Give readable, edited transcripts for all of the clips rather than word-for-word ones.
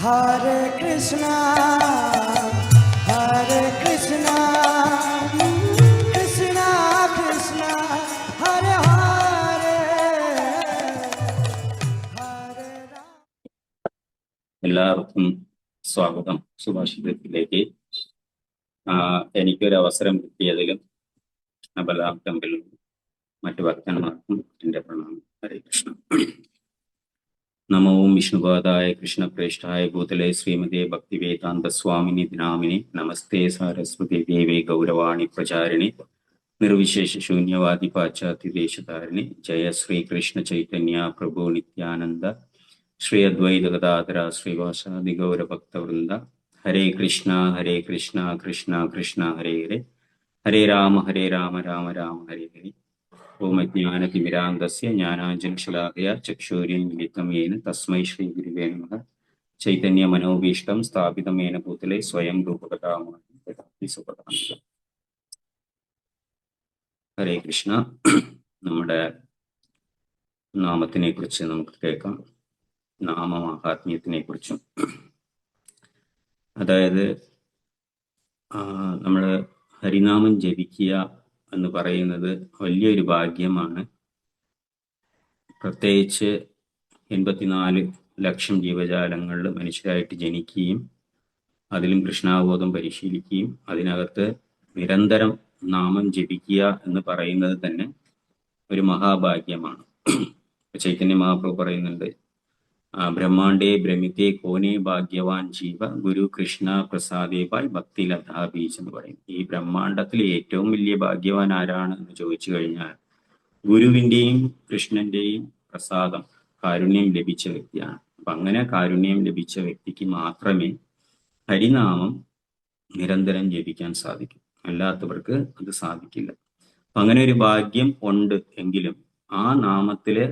Hare Krishna, Hare Krishna, Krishna Krishna, Hare Hare, Hare Rama. എല്ലാവർക്കും സ്വാഗതം സുഭാഷിതത്തിലേക്ക്. എനിക്കൊരു അവസരം കിട്ടിയതിലും അബലാം ടെമ്പിളും മറ്റു ഭക്തന്മാർക്കും എൻ്റെ പ്രണാമം. ഹരേ കൃഷ്ണ. നമോം വിഷ്ണുപാദായ കൃഷ്ണപ്രേഷ്ഠായ ഭൂതലേ ശ്രീമതേ ഭക്തിവേദാന്ത സ്വാമിനി ദിനാമിനി നമസ്തേ സാരസ്വതി ദേവേ ഗൗരവാണി പ്രചാരിണി നിർവിശേഷ ശൂന്യവാദി പാശ്ചാത്യ ദേശധാരിണി ജയ ശ്രീകൃഷ്ണ ചൈതന്യ പ്രഭു നിത്യാനന്ദ ശ്രീ അദ്വൈത ഗദാധര ശ്രീവാസാദി ഗൗരഭക്തവൃന്ദ. ഹരേ കൃഷ്ണ കൃഷ്ണ കൃഷ്ണ ഹരേ ഹരേ, ഹരേ രാമ രാമ രാമ ഹരേ ഹരേ. ഓം അജ്ഞാനതിമിരാന്തസ്യ ജ്ഞാനാഞ്ജനശലാകയാ ചക്ഷുരുന്മിലിതം യേന തസ്മൈ ശ്രീ ഗുരുവേ നമഃ. ചൈതന്യ മനോഭീഷ്ടം സ്ഥാപിതം യേന ഭൂതലേ സ്വയം രൂപകഥാമഹം സുപദാം. ഹരേ കൃഷ്ണ. നമ്മുടെ നാമത്തിനെ കുറിച്ച് നമുക്ക് കേൾക്കാം. നാമമാഹാത്മ്യത്തിനെ കുറിച്ചും, അതായത് നമ്മൾ ഹരിനാമം ജപിക്കുക എന്ന് പറയുന്നത് വലിയൊരു ഭാഗ്യമാണ്. പ്രത്യേകിച്ച് 84 ലക്ഷം ജീവജാലങ്ങളിൽ മനുഷ്യരായിട്ട് ജനിക്കുകയും അതിലും കൃഷ്ണാബോധം പരിശീലിക്കുകയും അതിനകത്ത് നിരന്തരം നാമം ജപിക്കുക എന്ന് പറയുന്നത് തന്നെ ഒരു മഹാഭാഗ്യമാണ്. ചൈതന്യ മഹാപ്രഭു പറയുന്നുണ്ട്, ബ്രഹ്മാണ്ടേ ഭ്രമിത്തെ കോനെ ഭാഗ്യവാൻ ജീവ ഗുരു കൃഷ്ണ പ്രസാദേപായ് ഭക്തി ലതാ ബീജ് എന്ന് പറയും. ഈ ബ്രഹ്മാണ്ടത്തിലെ ഏറ്റവും വലിയ ഭാഗ്യവാൻ ആരാണ് എന്ന് ചോദിച്ചു കഴിഞ്ഞാൽ ഗുരുവിന്റെയും കൃഷ്ണന്റെയും പ്രസാദം, കാരുണ്യം ലഭിച്ച വ്യക്തിയാണ്. അപ്പൊ അങ്ങനെ കാരുണ്യം ലഭിച്ച വ്യക്തിക്ക് മാത്രമേ ഹരിനാമം നിരന്തരം ജപിക്കാൻ സാധിക്കും. അല്ലാത്തവർക്ക് അത് സാധിക്കില്ല. അപ്പൊ അങ്ങനെ ഒരു ഭാഗ്യം ഉണ്ട് എങ്കിലും ആ നാമത്തില്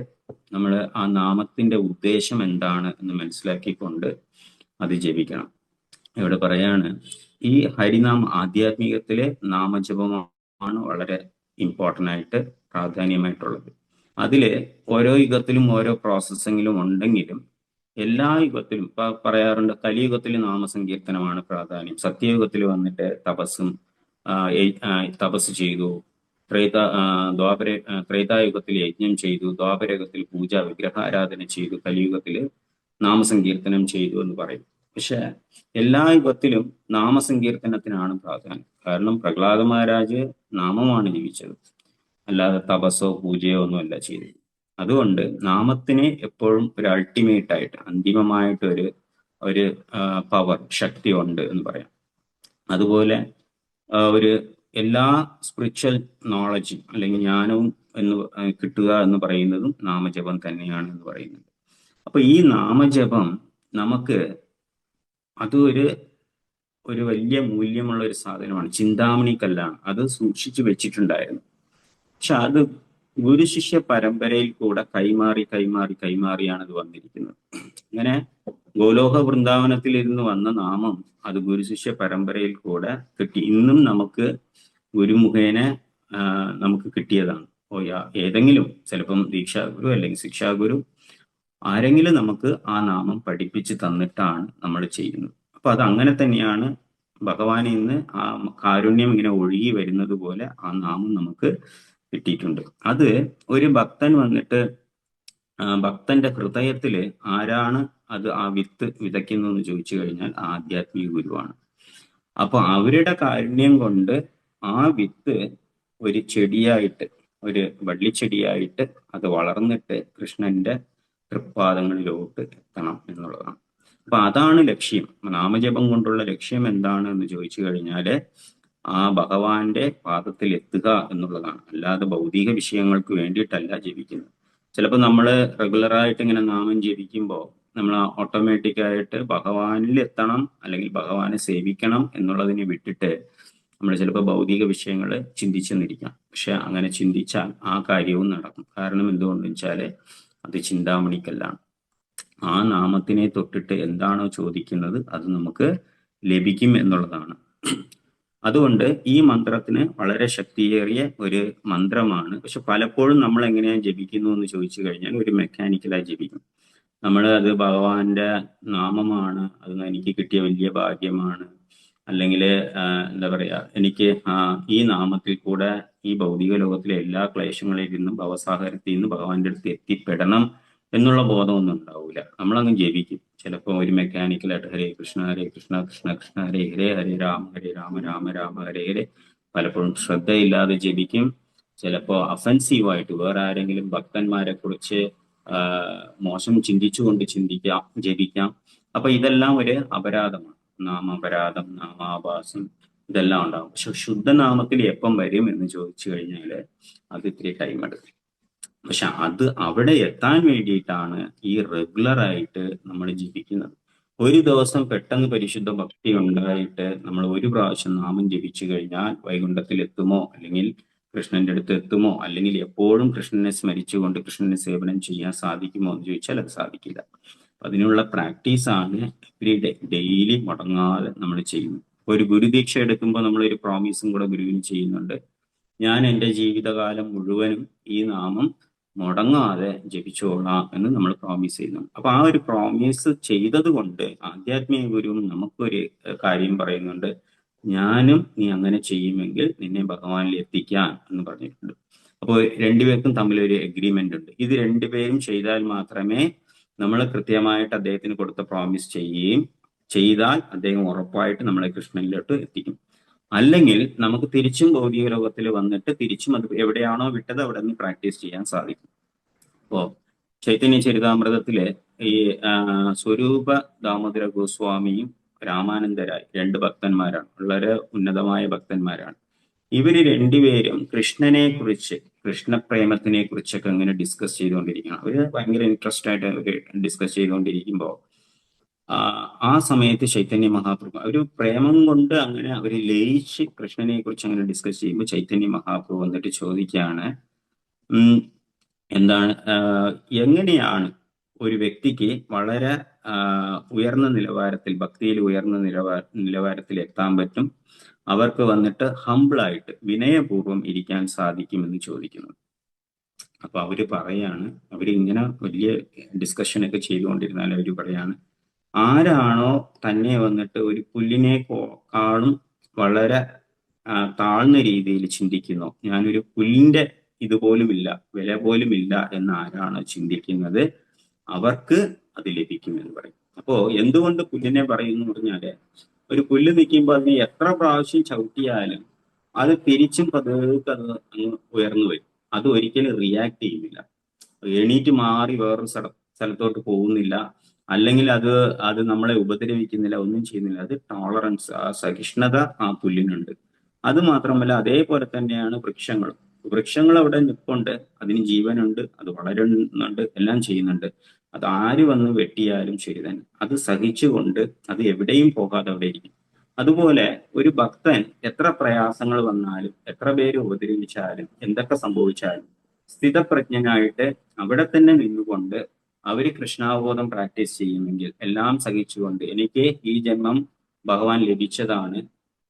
നമ്മൾ ആ നാമത്തിന്റെ ഉദ്ദേശം എന്താണ് എന്ന് മനസ്സിലാക്കിക്കൊണ്ട് അത് ജപിക്കണം. ഇവിടെ പറയാണ്, ഈ ഹരിനാമം ആധ്യാത്മികത്തിലെ നാമജപമാണ് വളരെ ഇമ്പോർട്ടൻ്റ് ആയിട്ട് പ്രാധാന്യമായിട്ടുള്ളത്. അതില് ഓരോ യുഗത്തിലും ഓരോ പ്രോസസ്സിങ്ങിലും ഉണ്ടെങ്കിലും എല്ലാ യുഗത്തിലും ഇപ്പൊ പറയാറുണ്ട്, കലിയുഗത്തിൽ നാമസങ്കീർത്തനമാണ് പ്രാധാന്യം. സത്യയുഗത്തിൽ വന്നിട്ട് തപസ് ചെയ്തു, ത്രേതായുഗത്തിൽ യജ്ഞം ചെയ്തു, ദ്വാപരയുഗത്തിൽ പൂജ വിഗ്രഹാരാധന ചെയ്തു, കലിയുഗത്തിൽ നാമസങ്കീർത്തനം ചെയ്തു എന്ന് പറയും. പക്ഷെ എല്ലാ യുഗത്തിലും നാമസങ്കീർത്തനത്തിനാണ് പ്രാധാന്യം. കാരണം പ്രഹ്ലാദ മഹാരാജ് നാമമാണ് ജീവിച്ചത്, അല്ലാതെ തപസ്സോ പൂജയോ ഒന്നുമല്ല ചെയ്തത്. അതുകൊണ്ട് നാമത്തിന് എപ്പോഴും ഒരു അൾട്ടിമേറ്റ് ആയിട്ട്, അന്തിമമായിട്ട് ഒരു പവർ, ശക്തി ഉണ്ട് എന്ന് പറയാം. അതുപോലെ ഒരു എല്ലാ സ്പിരിച്വൽ നോളജും അല്ലെങ്കിൽ ജ്ഞാനവും കിട്ടുക എന്ന് പറയുന്നതും നാമജപം തന്നെയാണ് എന്ന് പറയുന്നത്. അപ്പൊ ഈ നാമജപം നമുക്ക് അത് ഒരു വലിയ മൂല്യമുള്ള ഒരു സാധനമാണ്. ചിന്താമണി കല്ലാണ്, അത് സൂക്ഷിച്ചു വെച്ചിട്ടുണ്ടായിരുന്നു. പക്ഷെ അത് ഗുരുശിഷ്യ പരമ്പരയിൽ കൂടെ കൈമാറിയാണ് ഇത് വന്നിരിക്കുന്നത്. അങ്ങനെ ഗോലോക വൃന്ദാവനത്തിൽ ഇരുന്ന് വന്ന നാമം അത് ഗുരുശിഷ്യ പരമ്പരയിൽ കൂടെ കിട്ടി. ഇന്നും നമുക്ക് ഗുരുമുഖേന നമുക്ക് കിട്ടിയതാണ്. ഏതെങ്കിലും ചിലപ്പം ദീക്ഷാഗുരു അല്ലെങ്കിൽ ശിക്ഷാഗുരു ആരെങ്കിലും നമുക്ക് ആ നാമം പഠിപ്പിച്ച് തന്നിട്ടാണ് നമ്മൾ ചെയ്യുന്നത്. അപ്പൊ അത് അങ്ങനെ തന്നെയാണ്. ഭഗവാനിൽ നിന്ന് ആ കാരുണ്യം ഇങ്ങനെ ഒഴുകി വരുന്നത് പോലെ ആ നാമം നമുക്ക് കിട്ടിയിട്ടുണ്ട്. അത് ഒരു ഭക്തൻ വന്നിട്ട് ഭക്തന്റെ ഹൃദയത്തില് ആരാണ് അത് ആ വിത്ത് വിതയ്ക്കുന്നതെന്ന് ചോദിച്ചു കഴിഞ്ഞാൽ ആധ്യാത്മിക ഗുരുവാണ്. അപ്പൊ അവരുടെ കാരുണ്യം കൊണ്ട് ആ വിത്ത് ഒരു ചെടിയായിട്ട്, ഒരു വള്ളിച്ചെടിയായിട്ട് അത് വളർന്നിട്ട് കൃഷ്ണന്റെ തൃപ്പാദങ്ങളിലോട്ട് എത്തണം എന്നുള്ളതാണ്. അപ്പൊ അതാണ് ലക്ഷ്യം. നാമജപം കൊണ്ടുള്ള ലക്ഷ്യം എന്താണ് എന്ന് ചോദിച്ചു കഴിഞ്ഞാല് ആ ഭഗവാന്റെ പാദത്തിൽ എത്തുക എന്നുള്ളതാണ്. അല്ലാതെ ഭൗതിക വിഷയങ്ങൾക്ക് വേണ്ടിയിട്ടല്ല ജപിക്കുന്നത്. ചിലപ്പോൾ നമ്മൾ റെഗുലറായിട്ട് ഇങ്ങനെ നാമം ജപിക്കുമ്പോൾ നമ്മൾ ഓട്ടോമാറ്റിക്കായിട്ട് ഭഗവാനിൽ എത്തണം അല്ലെങ്കിൽ ഭഗവാനെ സേവിക്കണം എന്നുള്ളതിനെ വിട്ടിട്ട് നമ്മൾ ചിലപ്പോൾ ഭൗതിക വിഷയങ്ങൾ ചിന്തിച്ചെന്നിരിക്കാം. പക്ഷെ അങ്ങനെ ചിന്തിച്ചാൽ ആ കാര്യവും നടക്കും. കാരണം എന്തുകൊണ്ടെന്ന് വെച്ചാൽ അത് ചിന്താമണിക്കല്ലാണ്. ആ നാമത്തിനെ തൊട്ടിട്ട് എന്താണോ ചോദിക്കുന്നത് അത് നമുക്ക് ലഭിക്കും എന്നുള്ളതാണ്. അതുകൊണ്ട് ഈ മന്ത്രത്തിന് വളരെ ശക്തിയേറിയ ഒരു മന്ത്രമാണ്. പക്ഷെ പലപ്പോഴും നമ്മൾ എങ്ങനെയാണ് ജപിക്കുന്നു എന്ന് ചോദിച്ചു കഴിഞ്ഞാൽ ഒരു മെക്കാനിക്കലായി ജപിക്കും. നമ്മൾ അത് ഭഗവാന്റെ നാമമാണ്, അത് എനിക്ക് കിട്ടിയ വലിയ ഭാഗ്യമാണ്, അല്ലെങ്കിൽ എന്താ പറയാ, എനിക്ക് ഈ നാമത്തിൽ കൂടെ ഈ ഭൗതിക ലോകത്തിലെ എല്ലാ ക്ലേശങ്ങളിൽ നിന്നും ഭവസാഗരത്തിൽ നിന്ന് ഭഗവാന്റെ അടുത്ത് എത്തിപ്പെടണം എന്നുള്ള ബോധമൊന്നും ഉണ്ടാവില്ല. നമ്മളങ്ങ് ജപിക്കും. ചിലപ്പോൾ ഒരു മെക്കാനിക്കലായിട്ട് ഹരേ കൃഷ്ണ കൃഷ്ണ കൃഷ്ണ ഹരേ ഹരേ, ഹരേ രാമ രാമ രാമ ഹരേ ഹരേ. പലപ്പോഴും ശ്രദ്ധയില്ലാതെ ജപിക്കും. ചിലപ്പോൾ അഫൻസീവായിട്ട് വേറെ ആരെങ്കിലും ഭക്തന്മാരെ കുറിച്ച് മോശം ചിന്തിച്ചുകൊണ്ട് ജപിക്കാം. അപ്പൊ ഇതെല്ലാം ഒരു അപരാധമാണ്. നാമാപരാധം, നാമാഭാസം, ഇതെല്ലാം ഉണ്ടാവും. പക്ഷെ ശുദ്ധനാമത്തിൽ എപ്പം വരും എന്ന് ചോദിച്ചു കഴിഞ്ഞാൽ അത് ഇത്തിരി ടൈം എടുക്കും. പക്ഷെ അത് അവിടെ എത്താൻ വേണ്ടിയിട്ടാണ് ഈ റെഗുലർ ആയിട്ട് നമ്മൾ ജപിക്കുന്നത്. ഒരു ദിവസം പെട്ടെന്ന് പരിശുദ്ധ ഭക്തി ഉണ്ടായിട്ട് നമ്മൾ ഒരു പ്രാവശ്യം നാമം ജപിച്ചു കഴിഞ്ഞാൽ വൈകുണ്ഠത്തിൽ എത്തുമോ, അല്ലെങ്കിൽ കൃഷ്ണന്റെ അടുത്ത് എത്തുമോ, അല്ലെങ്കിൽ എപ്പോഴും കൃഷ്ണനെ സ്മരിച്ചുകൊണ്ട് കൃഷ്ണനെ സേവനം ചെയ്യാൻ സാധിക്കുമോ എന്ന് ചോദിച്ചാൽ അത് സാധിക്കില്ല. അതിനുള്ള പ്രാക്ടീസാണ് എവരി ഡേ, ഡെയിലി മുടങ്ങാതെ നമ്മൾ ചെയ്യുന്നത്. ഒരു ഗുരുദീക്ഷ എടുക്കുമ്പോൾ നമ്മളൊരു പ്രോമിസും കൂടെ ഗുരുവിന് ചെയ്യുന്നുണ്ട്. ഞാൻ എൻ്റെ ജീവിതകാലം മുഴുവനും ഈ നാമം മുടങ്ങാതെ ജപിച്ചോളാം എന്ന് നമ്മൾ പ്രോമിസ് ചെയ്യുന്നു. അപ്പൊ ആ ഒരു പ്രോമിസ് ചെയ്തത് കൊണ്ട് ആധ്യാത്മിക ഗുരുവും നമുക്കൊരു കാര്യം പറയുന്നുണ്ട്, ഞാനും നീ അങ്ങനെ ചെയ്യുമെങ്കിൽ നിന്നെ ഭഗവാനിൽ എത്തിക്കാൻ എന്ന് പറഞ്ഞിട്ടുണ്ട്. അപ്പോൾ രണ്ടുപേർക്കും തമ്മിലൊരു എഗ്രിമെന്റ് ഉണ്ട്. ഇത് രണ്ടുപേരും ചെയ്താൽ മാത്രമേ നമ്മൾ കൃത്യമായിട്ട് അദ്ദേഹത്തിന് കൊടുത്ത പ്രോമിസ് ചെയ്യുകയും ചെയ്താൽ അദ്ദേഹം ഉറപ്പായിട്ട് നമ്മളെ കൃഷ്ണനിലോട്ട് എത്തിക്കും. അല്ലെങ്കിൽ നമുക്ക് തിരിച്ചും ഭൗതിക ലോകത്തിൽ വന്നിട്ട് തിരിച്ചും അത് എവിടെയാണോ വിട്ടത് അവിടെ നിന്ന് പ്രാക്ടീസ് ചെയ്യാൻ സാധിക്കും. അപ്പോ ചൈതന്യ ചരിതാമൃതത്തിലെ ഈ സ്വരൂപ ദാമോദര ഗോസ്വാമിയും രാമാനന്ദരായി രണ്ട് ഭക്തന്മാരാണ്, വളരെ ഉന്നതമായ ഭക്തന്മാരാണ്. ഇവര് രണ്ടുപേരും കൃഷ്ണനെ കുറിച്ച്, കൃഷ്ണപ്രേമത്തിനെ കുറിച്ചൊക്കെ ഇങ്ങനെ ഡിസ്കസ് ചെയ്തുകൊണ്ടിരിക്കണം. അവര് ഭയങ്കര ഇൻട്രസ്റ്റ് ആയിട്ട് അവര് ഡിസ്കസ് ചെയ്തുകൊണ്ടിരിക്കുമ്പോൾ ആ സമയത്ത് ചൈതന്യ മഹാപ്രഭു ഒരു പ്രേമം കൊണ്ട് അങ്ങനെ അവര് ലയിച്ച് കൃഷ്ണനെ കുറിച്ച് അങ്ങനെ ഡിസ്കസ് ചെയ്യുമ്പോൾ ചൈതന്യ മഹാപ്രഭു വന്നിട്ട് ചോദിക്കുകയാണ്, എന്താണ്, എങ്ങനെയാണ് ഒരു വ്യക്തിക്ക് വളരെ ഉയർന്ന നിലവാരത്തിൽ, ഭക്തിയിൽ ഉയർന്ന നിലവാരത്തിൽ എത്താൻ പറ്റും, അവർക്ക് വന്നിട്ട് ഹംബിളായിട്ട് വിനയപൂർവ്വം ഇരിക്കാൻ സാധിക്കുമെന്ന് ചോദിക്കുന്നു. അപ്പൊ അവര് പറയാണ്, അവരിങ്ങനെ വലിയ ഡിസ്കഷനൊക്കെ ചെയ്തുകൊണ്ടിരുന്നാൽ അവര് പറയാണ്, ആരാണോ തന്നെ വന്നിട്ട് ഒരു പുല്ലിനെക്കാളും വളരെ താഴ്ന്ന രീതിയിൽ ചിന്തിക്കുന്നോ, ഞാനൊരു പുല്ലിന്റെ ഇതുപോലുമില്ല, വില പോലുമില്ല എന്ന് ആരാണോ ചിന്തിക്കുന്നത് അവർക്ക് അത് ലഭിക്കുമെന്ന് പറയും. അപ്പോ എന്തുകൊണ്ട് പുല്ലിനെ പറയുന്നു പറഞ്ഞാല്, ഒരു പുല്ല് നിൽക്കുമ്പോൾ അതിനെ എത്ര പ്രാവശ്യം ചവിട്ടിയാലും അത് തിരിച്ചും പതുക്കെ അത് അങ്ങ് ഉയർന്നു വരും. അത് ഒരിക്കലും റിയാക്ട് ചെയ്യുന്നില്ല, എണീറ്റ് മാറി വേറൊരു സ്ഥലത്തോട്ട് പോകുന്നില്ല, അല്ലെങ്കിൽ അത് നമ്മളെ ഉപദ്രവിക്കുന്നില്ല, ഒന്നും ചെയ്യുന്നില്ല. അത് ടോളറൻസ്, ആ സഹിഷ്ണുത ആ പുല്ലിനുണ്ട്. അത് മാത്രമല്ല അതേപോലെ തന്നെയാണ് വൃക്ഷങ്ങൾ അവിടെ നിൽപ്പുണ്ട്, അതിന് ജീവനുണ്ട്, അത് വളരുന്നുണ്ട്, എല്ലാം ചെയ്യുന്നുണ്ട്. അത് ആര് വന്ന് വെട്ടിയാലും ശരി തന്നെ അത് സഹിച്ചുകൊണ്ട് അത് എവിടെയും പോകാതെ അവിടെ ഇരിക്കും. അതുപോലെ ഒരു ഭക്തൻ എത്ര പ്രയാസങ്ങൾ വന്നാലും, എത്ര പേര് ഉപദ്രവിച്ചാലും, എന്തൊക്കെ സംഭവിച്ചാലും സ്ഥിതപ്രജ്ഞനായിട്ട് അവിടെ തന്നെ നിന്നുകൊണ്ട് അവര് കൃഷ്ണാവബോധം പ്രാക്ടീസ് ചെയ്യുമെങ്കിൽ, എല്ലാം സഹിച്ചുകൊണ്ട് എനിക്ക് ഈ ജന്മം ഭഗവാൻ ലഭിച്ചതാണ്,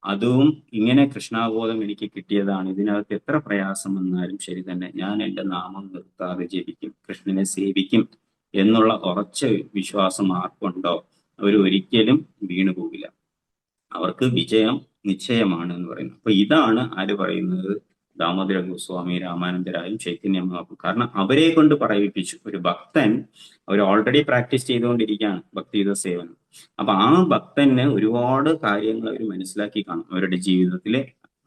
അതും ഇങ്ങനെ കൃഷ്ണാവബോധം എനിക്ക് കിട്ടിയതാണ്, ഇതിനകത്ത് എത്ര പ്രയാസം വന്നാലും ശരി തന്നെ ഞാൻ എൻ്റെ നാമം നിർത്താതെ ജപിക്കും, കൃഷ്ണനെ സേവിക്കും എന്നുള്ള ഉറച്ച വിശ്വാസം ആർക്കുണ്ടോ അവർ ഒരിക്കലും വീണുപോകില്ല, അവർക്ക് വിജയം നിശ്ചയമാണ് എന്ന് പറയുന്നു. അപ്പൊ ഇതാണ് ആര് പറയുന്നത്, ദാമോദര ഗോസ്വാമി, രാമാനന്ദരായും ചൈതന്യ മഹാപ്രഭു. കാരണം അവരെ കൊണ്ട് പറയിപ്പിച്ചു. ഒരു ഭക്തൻ അവർ ഓൾറെഡി പ്രാക്ടീസ് ചെയ്തുകൊണ്ടിരിക്കുകയാണ് ഭക്തിയുത സേവനം. അപ്പൊ ആ ഭക്തന് ഒരുപാട് കാര്യങ്ങൾ അവർ മനസ്സിലാക്കി കാണും അവരുടെ ജീവിതത്തിലെ.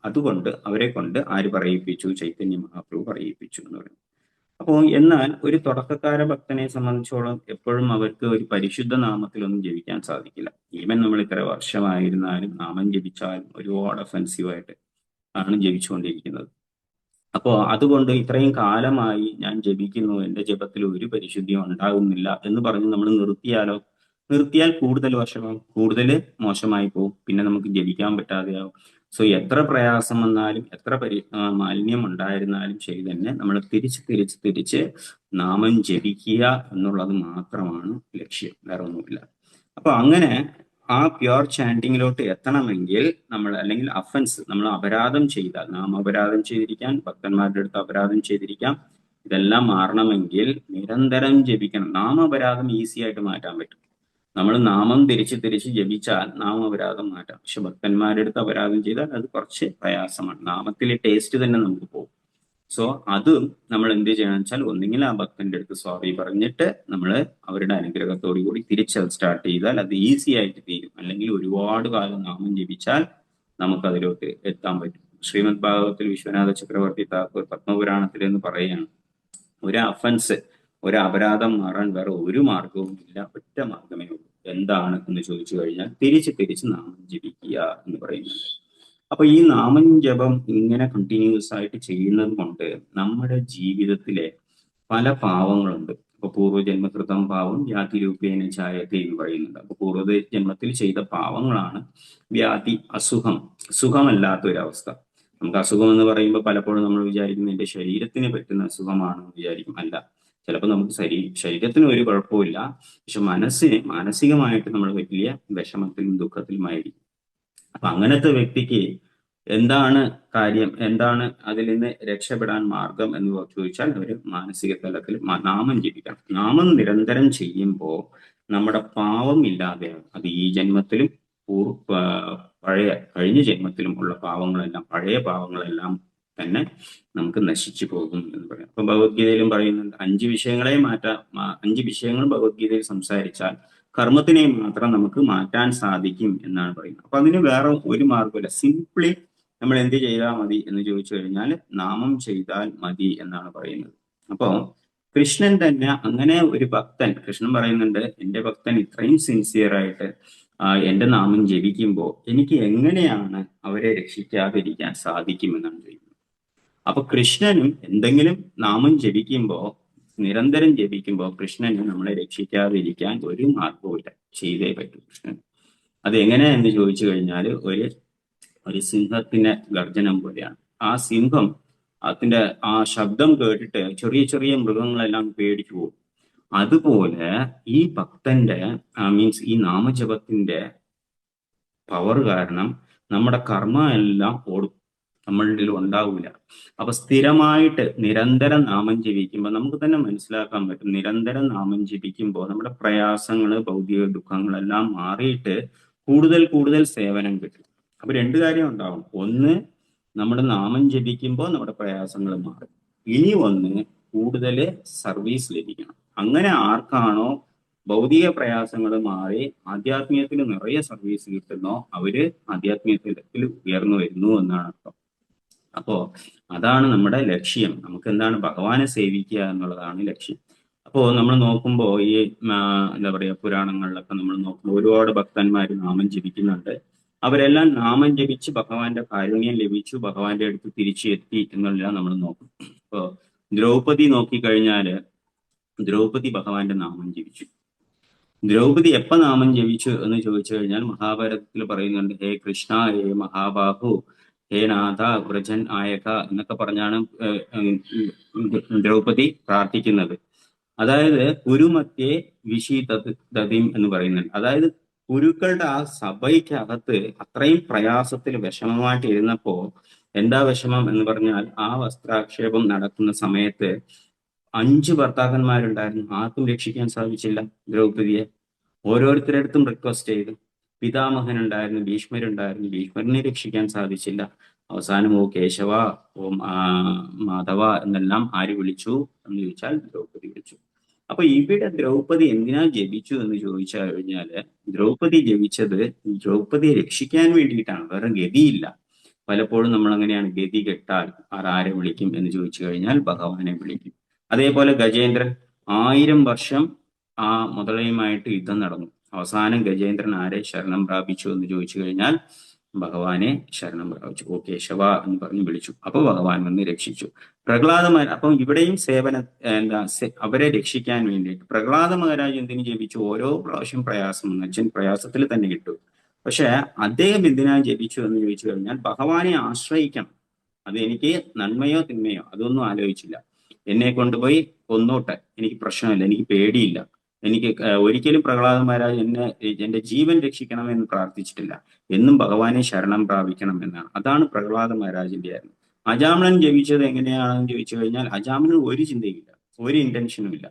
അതുകൊണ്ട് അവരെ കൊണ്ട് ആര് പറയിപ്പിച്ചു, ചൈതന്യ മഹാപ്രഭു പറയിപ്പിച്ചു എന്ന് പറയുന്നു. അപ്പോൾ എന്നാൽ ഒരു തുടക്കക്കാര ഭക്തനെ സംബന്ധിച്ചോളം എപ്പോഴും അവർക്ക് ഒരു പരിശുദ്ധ നാമത്തിലൊന്നും ജപിക്കാൻ സാധിക്കില്ല. ഈവൻ നമ്മൾ ഇത്ര വർഷമായിരുന്നാലും നാമം ജപിച്ചാലും ഒരുപാട് ഒഫൻസീവായിട്ട് ആണ് ജപിച്ചുകൊണ്ടിരിക്കുന്നത്. അപ്പോൾ അതുകൊണ്ട് ഇത്രയും കാലമായി ഞാൻ ജപിക്കുന്നു, എൻ്റെ ജപത്തിൽ ഒരു പരിശുദ്ധിയും ഉണ്ടാകുന്നില്ല എന്ന് പറഞ്ഞ് നമ്മൾ നിർത്തിയാൽ കൂടുതൽ വശമാകും, കൂടുതൽ മോശമായി പോകും, പിന്നെ നമുക്ക് ജപിക്കാൻ പറ്റാതെയാവും. സോ എത്ര പ്രയാസം വന്നാലും എത്ര മാലിന്യം ഉണ്ടായിരുന്നാലും ശരി തന്നെ നമ്മൾ തിരിച്ച് നാമം ജപിക്കുക എന്നുള്ളത് മാത്രമാണ് ലക്ഷ്യം, വേറെ ഒന്നുമില്ല. അപ്പൊ അങ്ങനെ ആ പ്യുവർ ചാൻഡിങ്ങിലോട്ട് എത്തണമെങ്കിൽ നമ്മൾ, അല്ലെങ്കിൽ അഫൻസ്, നമ്മൾ അപരാധം ചെയ്താൽ, നാം അപരാധം ചെയ്തിരിക്കാൻ, ഭക്തന്മാരുടെ അടുത്ത് അപരാധം ചെയ്തിരിക്കാം, ഇതെല്ലാം മാറണമെങ്കിൽ നിരന്തരം ജപിക്കണം. നാമാപരാധം ഈസി ആയിട്ട് മാറ്റാൻ പറ്റും. നമ്മൾ നാമം തിരിച്ച് തിരിച്ച് ജപിച്ചാൽ നാമാപരാധം മാറ്റാം. പക്ഷെ ഭക്തന്മാരുടെ അടുത്ത് അപരാധം ചെയ്താൽ അത് കുറച്ച് പ്രയാസമാണ്. നാമത്തിലെ ടേസ്റ്റ് തന്നെ നമുക്ക് പോകും. സോ അത് നമ്മൾ എന്ത് ചെയ്യണം വെച്ചാൽ, ഒന്നുകിൽ ആ ഭക്തന്റെ അടുത്ത് സോറി പറഞ്ഞിട്ട് നമ്മൾ അവരുടെ അനുഗ്രഹത്തോടു കൂടി തിരിച്ചത് സ്റ്റാർട്ട് ചെയ്താൽ അത് ഈസി ആയിട്ട് തീരും. അല്ലെങ്കിൽ ഒരുപാട് കാലം നാമം ജപിച്ചാൽ നമുക്ക് അതിലോട്ട് എത്താൻ പറ്റും. ശ്രീമദ് ഭാഗവത്തിൽ വിശ്വനാഥ ചക്രവർത്തി താക്കൂർ പത്മപുരാണത്തിൽ എന്ന് പറയുകയാണ്, ഒരു അഫൻസ്, ഒരു അപരാധം മാറാൻ വേറെ ഒരു മാർഗവും ഇല്ല, ഒറ്റ മാർഗമേ ഉള്ളൂ. എന്താണ് എന്ന് ചോദിച്ചു കഴിഞ്ഞാൽ തിരിച്ച് തിരിച്ച് നാമം ജപിക്കുക എന്ന് പറയുന്നുണ്ട്. അപ്പൊ ഈ നാമം ജപം ഇങ്ങനെ കണ്ടിന്യൂസ് ആയിട്ട് ചെയ്യുന്നത് കൊണ്ട് നമ്മുടെ ജീവിതത്തിലെ പല പാവങ്ങളുണ്ട്. അപ്പൊ പൂർവ്വജന്മകൃതം പാവം വ്യാധിരൂപേണ ജായത്തെ എന്ന് പറയുന്നുണ്ട്. അപ്പൊ പൂർവ്വജന്മത്തിൽ ചെയ്ത പാവങ്ങളാണ് വ്യാധി, അസുഖം, സുഖമല്ലാത്ത ഒരവസ്ഥ. നമുക്ക് അസുഖം എന്ന് പറയുമ്പോൾ പലപ്പോഴും നമ്മൾ വിചാരിക്കുന്നത് എന്റെ ശരീരത്തിന് പറ്റുന്ന അസുഖമാണെന്ന് വിചാരിക്കും. അല്ല, ചിലപ്പോൾ നമുക്ക് ശരീരത്തിന് ഒരു കുഴപ്പമില്ല, പക്ഷെ മാനസികമായിട്ട് നമ്മൾ വലിയ വിഷമത്തിലും ദുഃഖത്തിലുമായിരിക്കും. അപ്പൊ അങ്ങനത്തെ വ്യക്തിക്ക് എന്താണ് കാര്യം, എന്താണ് അതിൽ നിന്ന് രക്ഷപ്പെടാൻ മാർഗം എന്ന് ചോദിച്ചാൽ ഒരു മാനസിക തലത്തിൽ നാമം ജപിക്കണം. നാമം നിരന്തരം ചെയ്യുമ്പോൾ നമ്മുടെ പാവം ഇല്ലാതെയാണ്. അത് ഈ ജന്മത്തിലും കഴിഞ്ഞ ജന്മത്തിലും ഉള്ള പാവങ്ങളെല്ലാം, പഴയ പാവങ്ങളെല്ലാം തന്നെ നമുക്ക് നശിച്ചു പോകും എന്ന് പറയാം. അപ്പൊ ഭഗവത്ഗീതയിലും പറയുന്നുണ്ട് 5 വിഷയങ്ങളെ മാറ്റാം. 5 വിഷയങ്ങൾ ഭഗവത്ഗീതയിൽ സംസാരിച്ചാൽ കർമ്മത്തിനെ മാത്രം നമുക്ക് മാറ്റാൻ സാധിക്കും എന്നാണ് പറയുന്നത്. അപ്പൊ അതിന് വേറെ ഒരു മാർഗമില്ല. സിംപ്ലി നമ്മൾ എന്ത് ചെയ്താൽ മതി എന്ന് ചോദിച്ചു കഴിഞ്ഞാൽ നാമം ചെയ്താൽ മതി എന്നാണ് പറയുന്നത്. അപ്പോ കൃഷ്ണൻ തന്നെ അങ്ങനെ ഒരു ഭക്തൻ, കൃഷ്ണൻ പറയുന്നുണ്ട്, എന്റെ ഭക്തൻ ഇത്രയും സിൻസിയർ ആയിട്ട് എന്റെ നാമം ജപിക്കുമ്പോൾ എനിക്ക് എങ്ങനെയാണ് അവരെ രക്ഷിക്കാതിരിക്കാൻ സാധിക്കുമെന്നാണ് ചോദിക്കുന്നത്. അപ്പൊ കൃഷ്ണനും എന്തെങ്കിലും നാമം ജപിക്കുമ്പോൾ, നിരന്തരം ജപിക്കുമ്പോൾ കൃഷ്ണന് നമ്മളെ രക്ഷിക്കാതിരിക്കാൻ ഒരു മാർഗവുമില്ല, ചെയ്തേ പറ്റൂ കൃഷ്ണൻ. അത് എങ്ങനെയാന്ന് ചോദിച്ചു കഴിഞ്ഞാൽ ഒരു സിംഹത്തിന്റെ ഗർജനം പോലെയാണ്. ആ സിംഹം അതിന്റെ ആ ശബ്ദം കേട്ടിട്ട് ചെറിയ ചെറിയ മൃഗങ്ങളെല്ലാം പേടിച്ചു പോകും. അതുപോലെ ഈ ഭക്തന്റെ മീൻസ് ഈ നാമജപത്തിന്റെ പവർ കാരണം നമ്മുടെ കർമ്മ എല്ലാം ഓടും, നമ്മളിൽ ഉണ്ടാവില്ല. അപ്പൊ സ്ഥിരമായിട്ട് നിരന്തരം നാമം ജപിക്കുമ്പോൾ നമുക്ക് തന്നെ മനസ്സിലാക്കാൻ പറ്റും, നിരന്തരം നാമം ജപിക്കുമ്പോൾ നമ്മുടെ പ്രയാസങ്ങള്, ഭൗതിക ദുഃഖങ്ങളെല്ലാം മാറിയിട്ട് കൂടുതൽ കൂടുതൽ സേവനം കിട്ടും. അപ്പൊ 2 കാര്യം ഉണ്ടാവും. ഒന്ന്, നമ്മുടെ നാമം ജപിക്കുമ്പോൾ നമ്മുടെ പ്രയാസങ്ങൾ മാറും. ഇനി ഒന്ന്, കൂടുതൽ സർവീസ് ലഭിക്കണം. അങ്ങനെ ആർക്കാണോ ഭൗതിക പ്രയാസങ്ങൾ മാറി ആധ്യാത്മികത്തിൽ നിറയെ സർവീസ് കിട്ടുന്നോ അവര് ആധ്യാത്മികത്തിൽ ഉയർന്നു വരുന്നു എന്നാണ് അർത്ഥം. അപ്പോ അതാണ് നമ്മുടെ ലക്ഷ്യം. നമുക്ക് എന്താണ്, ഭഗവാനെ സേവിക്കുക എന്നുള്ളതാണ് ലക്ഷ്യം. അപ്പോ നമ്മൾ നോക്കുമ്പോൾ ഈ എന്താ പറയാ, പുരാണങ്ങളിലൊക്കെ നമ്മൾ നോക്കുമ്പോൾ ഒരുപാട് ഭക്തന്മാർ നാമം ജപിക്കുന്നുണ്ട്. അവരെല്ലാം നാമം ജപിച്ച് ഭഗവാന്റെ കാരുണ്യം ലഭിച്ചു, ഭഗവാന്റെ അടുത്ത് തിരിച്ചു എത്തി എന്നെല്ലാം നമ്മൾ നോക്കും. ഇപ്പോ ദ്രൗപദി നോക്കിക്കഴിഞ്ഞാല് ദ്രൗപദി ഭഗവാന്റെ നാമം ജപിച്ചു. ദ്രൗപദി എപ്പ നാമം ജപിച്ചു എന്ന് ചോദിച്ചു കഴിഞ്ഞാൽ മഹാഭാരതത്തിൽ പറയുന്നുണ്ട്, ഹേ കൃഷ്ണ, ഹേ മഹാബാഹു, ഹേ നാഥ, വ്രജൻ ആയക എന്നൊക്കെ പറഞ്ഞാണ് ദ്രൗപദി പ്രാർത്ഥിക്കുന്നത്. അതായത് കുരുമത്യേ വിഷീതതിം എന്ന് പറയുന്നുണ്ട്. അതായത് കുരുക്കളുടെ ആ സഭയ്ക്കകത്ത് അത്രയും പ്രയാസത്തിൽ വിഷമമായിട്ട് ഇരുന്നപ്പോ, എന്താ വിഷമം എന്ന് പറഞ്ഞാൽ ആ വസ്ത്രാക്ഷേപം നടക്കുന്ന സമയത്ത് 5 ഭർത്താക്കന്മാരുണ്ടായിരുന്നു, ആർക്കും രക്ഷിക്കാൻ സാധിച്ചില്ല ദ്രൗപദിയെ. ഓരോരുത്തരുടെ അടുത്തും റിക്വസ്റ്റ് ചെയ്തു. പിതാമഹനുണ്ടായിരുന്നു, ഭീഷ്മരുണ്ടായിരുന്നു, ഭീഷ്മരനെ രക്ഷിക്കാൻ സാധിച്ചില്ല. അവസാനം ഓ കേശവ, ഓ മാധവ എന്നെല്ലാം ആര് വിളിച്ചു എന്ന് ചോദിച്ചാൽ ദ്രൗപദി വിളിച്ചു. അപ്പൊ ഇവിടെ ദ്രൗപദി എന്തിനാ ജപിച്ചു എന്ന് ചോദിച്ചു കഴിഞ്ഞാല്, ദ്രൗപദി ജപിച്ചത് ദ്രൗപദിയെ രക്ഷിക്കാൻ വേണ്ടിയിട്ടാണ്, വേറെ ഗതിയില്ല. പലപ്പോഴും നമ്മൾ അങ്ങനെയാണ്, ഗതി കെട്ടാൽ ആരെ വിളിക്കും എന്ന് ചോദിച്ചു കഴിഞ്ഞാൽ ഭഗവാനെ വിളിക്കും. അതേപോലെ ഗജേന്ദ്രൻ 1000 വർഷം ആ മുതലയുമായിട്ട് യുദ്ധം നടന്നു. അവസാനം ഗജേന്ദ്രൻ ആരെ ശരണം പ്രാപിച്ചു എന്ന് ചോദിച്ചു കഴിഞ്ഞാൽ ഭഗവാനെ ശരണം പ്രാപിച്ചു. ഓ കേശവ എന്ന് പറഞ്ഞ് വിളിച്ചു. അപ്പൊ ഭഗവാൻ വന്ന് രക്ഷിച്ചു. അപ്പം ഇവിടെയും അവരെ രക്ഷിക്കാൻ വേണ്ടിയിട്ട് പ്രഹ്ലാദ മഹാരാജ് എന്തിനു ജപിച്ചു? ഓരോ പ്രാവശ്യം പ്രയാസം, അച്ഛൻ പ്രയാസത്തിൽ തന്നെ കിട്ടും. പക്ഷെ അദ്ദേഹം എന്തിനാ ജപിച്ചു എന്ന് ചോദിച്ചു കഴിഞ്ഞാൽ ഭഗവാനെ ആശ്രയിക്കണം. അത് എനിക്ക് നന്മയോ തിന്മയോ അതൊന്നും ആലോചിച്ചില്ല. എന്നെ കൊണ്ടുപോയി കൊന്നോട്ടെ, എനിക്ക് പ്രശ്നമില്ല, എനിക്ക് പേടിയില്ല. എനിക്ക് ഒരിക്കലും പ്രഹ്ലാദ മഹാരാജ് എന്റെ ജീവൻ രക്ഷിക്കണമെന്ന് പ്രാർത്ഥിച്ചിട്ടില്ല. എന്നും ഭഗവാനെ ശരണം പ്രാപിക്കണം എന്നാണ്. അതാണ് പ്രഹ്ലാദ മഹാരാജിന്റെ ആയിരുന്നു. അജാമിളൻ ജപിച്ചത് എങ്ങനെയാണെന്ന് ചോദിച്ചു കഴിഞ്ഞാൽ അജാമിളൻ ഒരു ചിന്തയില്ല, ഒരു ഇന്റൻഷനും ഇല്ല,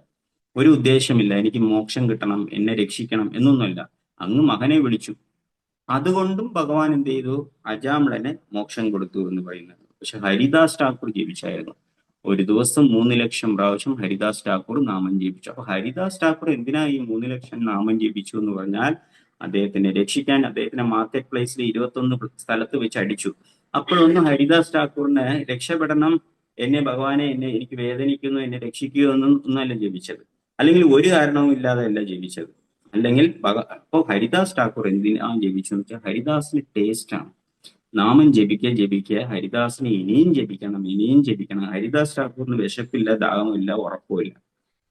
ഒരു ഉദ്ദേശമില്ല, എനിക്ക് മോക്ഷം കിട്ടണം, എന്നെ രക്ഷിക്കണം എന്നൊന്നുമല്ല. അങ്ങ് മകനെ വിളിച്ചു, അതുകൊണ്ടും ഭഗവാൻ എന്ത് ചെയ്തു, അജാമിളനെ മോക്ഷം കൊടുത്തു എന്ന് പറയുന്നത്. പക്ഷെ ഹരിദാസ് ഠാക്കൂർ ജപിച്ചായിരുന്നു. ഒരു ദിവസം 3,00,000 പ്രാവശ്യം ഹരിദാസ് ഠാക്കൂർ നാമം ജപിച്ചു. അപ്പൊ ഹരിദാസ് ഠാക്കൂർ എന്തിനാ ഈ 3,00,000 നാമം ജപിച്ചു എന്ന് പറഞ്ഞാൽ അദ്ദേഹത്തിനെ രക്ഷിക്കാൻ. അദ്ദേഹത്തിനെ മാർക്കറ്റ് പ്ലേസിൽ 21 സ്ഥലത്ത് വെച്ച് അടിച്ചു. അപ്പോഴൊന്നും ഹരിദാസ് ഠാക്കൂറിനെ രക്ഷപ്പെടണം, എന്നെ ഭഗവാനെ, എനിക്ക് വേദനിക്കുന്നു, എന്നെ രക്ഷിക്കുക ഒന്നല്ല ജപിച്ചത്. അല്ലെങ്കിൽ ഒരു കാരണവും ഇല്ലാതെ അല്ല ജപിച്ചത്. അല്ലെങ്കിൽ അപ്പോ ഹരിദാസ് ഠാക്കൂർ എന്തിനാ ജപിച്ചെന്ന് വെച്ചാൽ ഹരിദാസിന് ടേസ്റ്റ് ആണ്. നാമം ജപിക്കുക, ഹരിദാസിന് ഇനിയും ജപിക്കണം. ഹരിദാസ് ഠാക്കൂറിന് വിശപ്പില്ല, ദാഹമില്ല, ഉറപ്പമില്ല.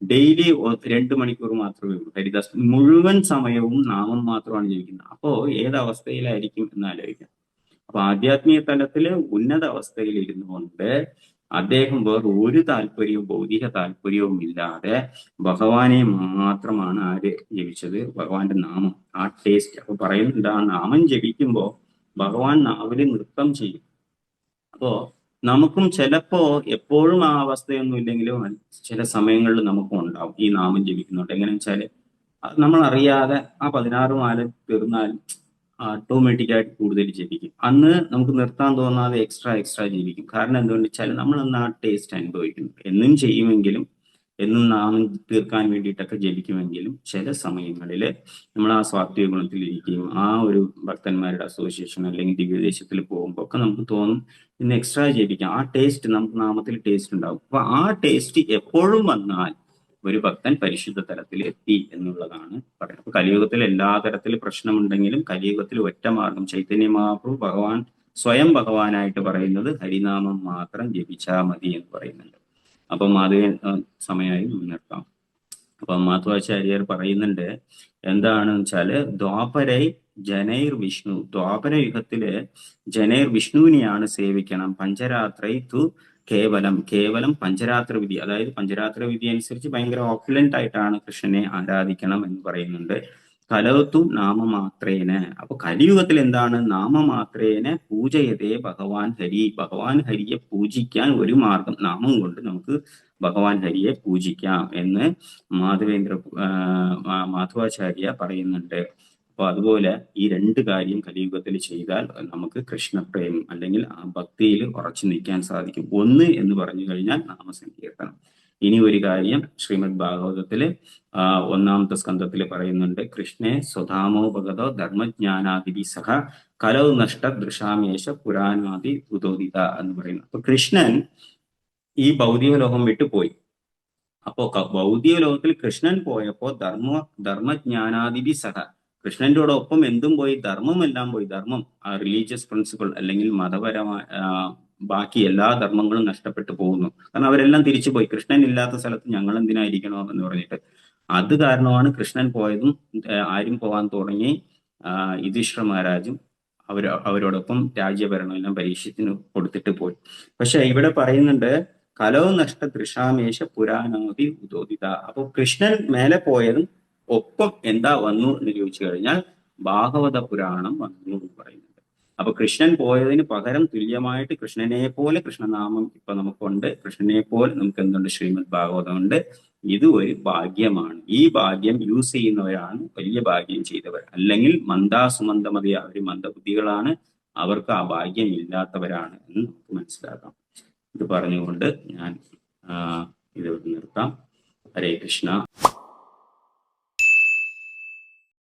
ഡെയിലി 2 മണിക്കൂർ മാത്രമേ ഉള്ളൂ. ഹരിദാസ് മുഴുവൻ സമയവും നാമം മാത്രമാണ് ജപിക്കുന്നത്. അപ്പോ ഏതവസ്ഥയിലായിരിക്കും എന്നാലോചിക്കാം. അപ്പൊ ആധ്യാത്മിക തലത്തില് ഉന്നത അവസ്ഥയിൽ ഇരുന്നു കൊണ്ട് അദ്ദേഹം വേറെ ഒരു താല്പര്യവും ഭൗതിക താല്പര്യവും ഇല്ലാതെ ഭഗവാനെ മാത്രമാണ് ആര് ജപിച്ചത്, ഭഗവാന്റെ നാമം. ആ ടേസ്റ്റ്. അപ്പൊ പറയുന്നുണ്ട്, ആ നാമം ജപിക്കുമ്പോ ഭഗവാൻ നാവില് നൃത്തം ചെയ്യും. അപ്പോ നമുക്കും ചിലപ്പോ എപ്പോഴും ആ അവസ്ഥയൊന്നും ഇല്ലെങ്കിലും ചില സമയങ്ങളിൽ നമുക്കും ഉണ്ടാവും ഈ നാമം ജപിക്കുന്നുണ്ട്. എങ്ങനെയാ വെച്ചാല് നമ്മൾ അറിയാതെ ആ 16 മാല തീർന്നാൽ ഓട്ടോമാറ്റിക്കായിട്ട് കൂടുതൽ ജപിക്കും. അന്ന് നമുക്ക് നിർത്താൻ തോന്നാതെ എക്സ്ട്രാ ജപിക്കും. കാരണം എന്തുകൊണ്ട് വെച്ചാൽ നമ്മൾ അന്ന് ആ ടേസ്റ്റ് അനുഭവിക്കുന്നു. എന്നും ചെയ്യുമെങ്കിലും, എന്നും നാമം തീർക്കാൻ വേണ്ടിയിട്ടൊക്കെ ജപിക്കുമെങ്കിലും ചില സമയങ്ങളിൽ നമ്മൾ ആ സ്വാത്വിക ഗുണത്തിലിരിക്കുകയും ആ ഒരു ഭക്തന്മാരുടെ അസോസിയേഷൻ അല്ലെങ്കിൽ ദിവ്യദേശത്തിൽ പോകുമ്പോൾ ഒക്കെ നമുക്ക് തോന്നും ഇന്ന് എക്സ്ട്രാ ജപിക്കാം. ആ ടേസ്റ്റ്, നമുക്ക് നാമത്തിൽ ടേസ്റ്റ് ഉണ്ടാവും. അപ്പൊ ആ ടേസ്റ്റ് എപ്പോഴും വന്നാൽ ഒരു ഭക്തൻ പരിശുദ്ധ തലത്തിൽ എത്തി എന്നുള്ളതാണ് പറയുന്നത്. അപ്പൊ കലിയുഗത്തിൽ എല്ലാ തരത്തിലും പ്രശ്നമുണ്ടെങ്കിലും കലിയുഗത്തിൽ ഒറ്റ മാർഗം, ചൈതന്യ മഹാപ്രഭു ഭഗവാൻ സ്വയം ഭഗവാനായിട്ട് പറയുന്നത് ഹരിനാമം മാത്രം ജപിച്ചാൽ മതി എന്ന് പറയുന്നുണ്ട്. അപ്പം അത് സമയമായി നിർത്താം. അപ്പൊ മാധവാചാര്യർ പറയുന്നുണ്ട് എന്താണെന്ന് വെച്ചാല് ദ്വാപരൈ ജനൈർ വിഷ്ണു, ദ്വാപര യുഗത്തില് ജനൈർ വിഷ്ണുവിനെയാണ് സേവിക്കണം. പഞ്ചരാത്രൈ തു കേവലം പഞ്ചരാത്ര വിധി, അതായത് പഞ്ചരാത്ര വിധി അനുസരിച്ച് ഭയങ്കര ഓപ്പുലന്റ് ആയിട്ടാണ് കൃഷ്ണനെ ആരാധിക്കണം എന്ന് പറയുന്നുണ്ട്. കലവത്തു നാമമാത്രേന്. അപ്പൊ കലിയുഗത്തിൽ എന്താണ്, നാമമാത്രേനെ പൂജയതേ ഭഗവാൻ ഹരി. ഭഗവാൻ ഹരിയെ പൂജിക്കാൻ ഒരു മാർഗം, നാമം കൊണ്ട് നമുക്ക് ഭഗവാൻ ഹരിയെ പൂജിക്കാം എന്ന് മാധവാചാര്യ പറയുന്നുണ്ട്. അപ്പൊ അതുപോലെ ഈ 2 കാര്യം കലിയുഗത്തിൽ ചെയ്താൽ നമുക്ക് കൃഷ്ണപ്രേമം അല്ലെങ്കിൽ ആ ഭക്തിയിൽ ഉറച്ചു നിൽക്കാൻ സാധിക്കും. ഒന്ന് എന്ന് പറഞ്ഞു കഴിഞ്ഞാൽ നാമസങ്കീർത്തനം. ഇനി ഒരു കാര്യം ശ്രീമദ് ഭാഗവതത്തില് 1-ാമത്തെ സ്കന്ധത്തിൽ പറയുന്നുണ്ട്, കൃഷ്ണേ സ്വധാമോ ഭഗതോ ധർമ്മജ്ഞാനാദിവി സഹ കലൗ നഷ്ട ദൃശാമേശ പുരാണാദി ഉദോദിത എന്ന് പറയുന്നു. അപ്പൊ കൃഷ്ണൻ ഈ ഭൗതിക ലോകം വിട്ടുപോയി. അപ്പോ ഭൗതിക ലോകത്തിൽ കൃഷ്ണൻ പോയപ്പോ ധർമ്മജ്ഞാനാദിവി സഹ, കൃഷ്ണന്റെ ഒപ്പം എന്തും പോയി, ധർമ്മമെല്ലാം പോയി. ധർമ്മം, റിലീജിയസ് പ്രിൻസിപ്പിൾ അല്ലെങ്കിൽ മതപരമായ ബാക്കി എല്ലാ ധർമ്മങ്ങളും നഷ്ടപ്പെട്ടു പോകുന്നു. കാരണം അവരെല്ലാം തിരിച്ചു പോയി. കൃഷ്ണൻ ഇല്ലാത്ത സ്ഥലത്ത് ഞങ്ങൾ എന്തിനായിരിക്കണോ എന്ന് പറഞ്ഞിട്ട്. അത് കാരണമാണ് കൃഷ്ണൻ പോയതും ആരും പോകാൻ തുടങ്ങി. യുധിഷ്ഠിര മഹാരാജും അവരോടൊപ്പം രാജ്യഭരണം എല്ലാം പരീക്ഷത്തിന് കൊടുത്തിട്ട് പോയി. പക്ഷെ ഇവിടെ പറയുന്നുണ്ട് കലോ നഷ്ട ദൃശാമേശ പുരാണാദി ഉദോദിത. അപ്പൊ കൃഷ്ണൻ മേലെ പോയതും ഒപ്പം എന്താ വന്നു എന്ന് ചോദിച്ചു കഴിഞ്ഞാൽ ഭാഗവത പുരാണം വന്നു എന്ന് പറയുന്നുണ്ട്. അപ്പൊ കൃഷ്ണൻ പോയതിന് പകരം തുല്യമായിട്ട് കൃഷ്ണനെ പോലെ കൃഷ്ണനാമം ഇപ്പൊ നമുക്കുണ്ട്. കൃഷ്ണനെ പോലെ നമുക്ക് എന്തുണ്ട്, ശ്രീമദ് ഭാഗവതം ഉണ്ട്. ഇത് ഒരു ഭാഗ്യമാണ്. ഈ ഭാഗ്യം യൂസ് ചെയ്യുന്നവരാണ് വലിയ ഭാഗ്യം ചെയ്തവർ. അല്ലെങ്കിൽ മന്ദാസുമന്ദമതി, അവർ മന്ദബുദ്ധികളാണ്, അവർക്ക് ആ ഭാഗ്യം ഇല്ലാത്തവരാണ് എന്ന് നമുക്ക് മനസ്സിലാക്കാം. ഇത് പറഞ്ഞുകൊണ്ട് ഞാൻ ഇത് നിർത്താം. ഹരേ കൃഷ്ണ.